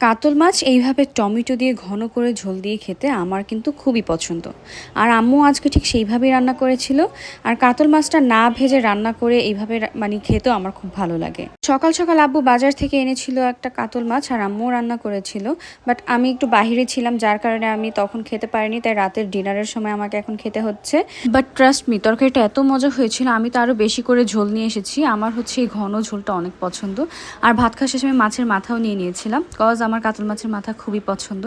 কাতল মাছ এইভাবে টমেটো দিয়ে ঘন করে ঝোল দিয়ে খেতে আমার কিন্তু খুবই পছন্দ। আর আম্মু আজকে ঠিক সেইভাবেই রান্না করেছিল। আর কাতল মাছটা না ভেজে রান্না করে এইভাবে মানে খেতেও আমার খুব ভালো লাগে। সকাল সকাল আব্বু বাজার থেকে এনেছিল একটা কাতল মাছ আর আম্মুও রান্না করেছিল। বাট আমি একটু বাহিরে ছিলাম, যার কারণে আমি তখন খেতে পারিনি, তাই রাতের ডিনারের সময় আমাকে এখন খেতে হচ্ছে। বাট ট্রাস্ট মি, তরকারিটা এত মজা হয়েছিল, আমি তো আরও বেশি করে ঝোল নিয়ে এসেছি। আমার হচ্ছে এই ঘন ঝোলটা অনেক পছন্দ। আর ভাত খাওয়ার শেষে আমি মাছের মাথাও নিয়ে নিয়েছিলাম, কজ আমার কাতল মাছের মাথা খুবই পছন্দ।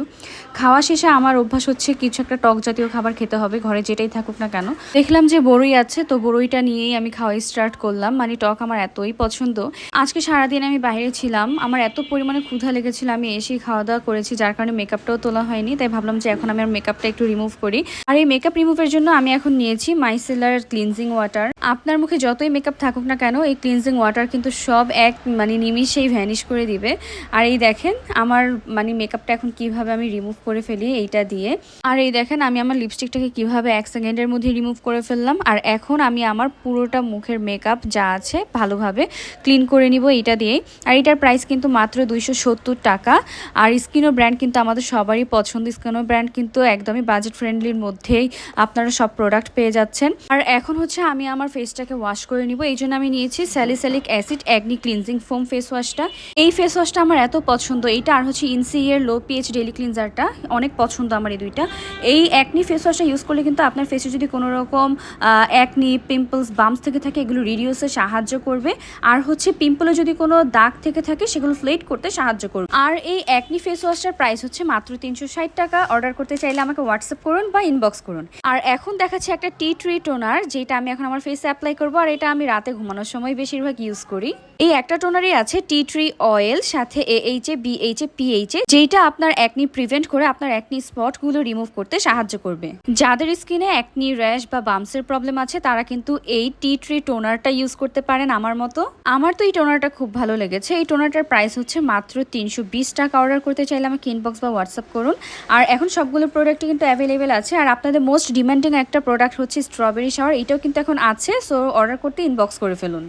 খাওয়া শেষে আমার অভ্যাস হচ্ছে কিছু একটা টক জাতীয় খাবার খেতে হবে, ঘরে যেটাই থাকুক না কেন। দেখলাম যে বড়ই আছে, তো বড়ইটা নিয়েই আমি খাওয়াই স্টার্ট করলাম। মানে টক আমার এতই পছন্দ। আজকে সারাদিন আমি বাইরে ছিলাম, আমার এত পরিমাণে ক্ষুধা লেগেছিল, আমি এসেই খাওয়া দাওয়া করেছি, যার কারণে মেকআপটাও তোলা হয়নি। তাই ভাবলাম যে এখন আমি আর মেকআপটা একটু রিমুভ করি। আর এই মেকআপ রিমুভের জন্য আমি এখন নিয়েছি মাইসেলার ক্লিনজিং ওয়াটার। আপনার মুখে যতই মেকআপ থাকুক না কেন, এই ক্লিনজিং ওয়াটার কিন্তু সব এক মানে নিমিষেই ভ্যানিশ করে দিবে। আর এই দেখেন আমার মানে মেকআপটা এখন কিভাবে আমি রিমুভ করে ফেলি এইটা দিয়ে। আর এই দেখেন আমি আমার লিপস্টিকটাকে কিভাবে 1 সেকেন্ডের মধ্যে রিমুভ করে ফেললাম। আর এখন আমি আমার পুরোটা মুখের মেকআপ যা আছে ভালোভাবে ক্লিন করে নিব এইটা দিয়েই। আর এটার প্রাইস কিন্তু মাত্র 270 টাকা। আর স্কিনো ব্র্যান্ড কিন্তু আমাদের সবারই পছন্দ। স্কিনো ব্র্যান্ড কিন্তু একদমই বাজেট ফ্রেন্ডলির মধ্যেই আপনারা সব প্রোডাক্ট পেয়ে যাচ্ছেন। আর এখন হচ্ছে আমি আমার ফেসটাকে ওয়াশ করে নিব, এই জন্য আমি নিয়েছি salicylic acid acne cleansing foam face ওয়াশটা। এই ফেস ওয়াশটা আমার এত পছন্দ, এইটা আর হচ্ছে ইনসিয়ের লো পিএইচ ডেইলি ক্লিনজারটা অনেক পছন্দ আমার এই দুইটা। এই অ্যাকনি ফেস ওয়াশটা ইউজ করলে কিন্তু আপনার ফেসে যদি কোনো রকম অ্যাকনি পিম্পলস বাম্পস থেকে থাকে এগুলো রিডিউসে সাহায্য করবে। আর হচ্ছে পিম্পলে যদি কোনো দাগ থেকে থাকে সেগুলো ফ্লেট করতে সাহায্য করবে। আর এই অ্যাকনি ফেস ওয়াশটার প্রাইস হচ্ছে মাত্র 360 টাকা। অর্ডার করতে চাইলে আমাকে হোয়াটসঅ্যাপ করুন বা ইনবক্স করুন। আর এখন দেখাচ্ছে একটা টি ট্রি টোনার, যেটা আমি এখন আমার ফেসে অ্যাপ্লাই করবো। আর এটা আমি রাতে ঘুমানোর সময় বেশিরভাগ ইউজ করি। এই একটা টোনারই আছে টি ট্রি অয়েল, সাথে AHA BHA PHA, যেটা আপনার অ্যাকনি প্রিভেন্ট করে আপনার অ্যাকনি স্পটগুলো রিমুভ করতে সাহায্য করবে। যাদের স্কিনে অ্যাকনি র্যাশ বা বাম্পসের প্রবলেম আছে তারা কিন্তু এই টি ট্রি টোনারটা ইউজ করতে পারেন আমার মতো। আমার তো এই টোনারটা খুব ভালো লেগেছে। এই টোনারটার প্রাইস হচ্ছে মাত্র 320 টাকা। অর্ডার করতে চাইলে আমাকে ইনবক্স বা হোয়াটসঅ্যাপ করুন। আর এখন সবগুলো প্রোডাক্টই কিন্তু অ্যাভেলেবেল আছে। আর আপনাদের মোস্ট ডিমান্ডিং একটা প্রোডাক্ট হচ্ছে স্ট্রবেরি শাওয়ার, এটাও কিন্তু এখন আছে। সো অর্ডার করতে ইনবক্স করে ফেলুন।